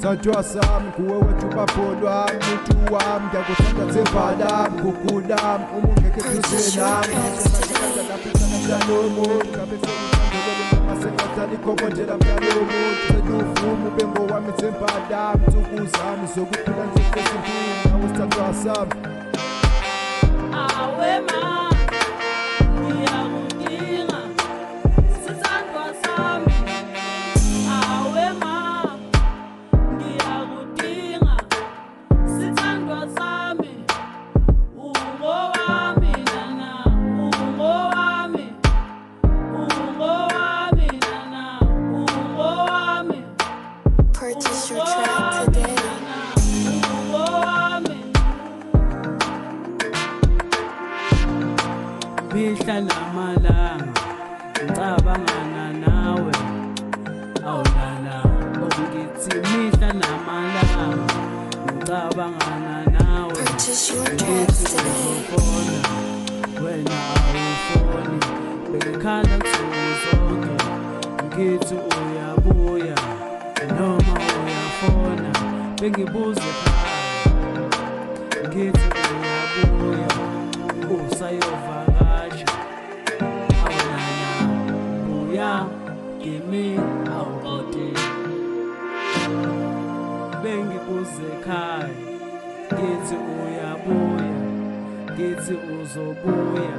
Sanjwa sami kuwe wethu bapholwa umuntu wami ngiyakuthanda zembala ngukula umungeke kusenami Mjalomo Kabese mjandolele masekazali koko njela mjalomo Senyuvumu bengo wami zembala Mtuku zami zokuphila njefesi mpini Nawe sanjwa sami Awe ma ngiyakudinga sithandwa sami awe ma ngiyakudinga sithandwa sami ungowami nana ungowami nana ungowami Purchase your track today. Mihla namalanga ngicabangana nawe awulala ongithi mihla namalanga ngicabangana nawe Purchase your tracks today. uzofona wena awufoni bekhala nsuku zonke ngithi uyabuya noma uyafona bengibuze ekhaya ngithi uyabuya usayovakasha awulala buya kimi awubode bengibuze ekhaya ngithi uyabuya ngithi uzobuya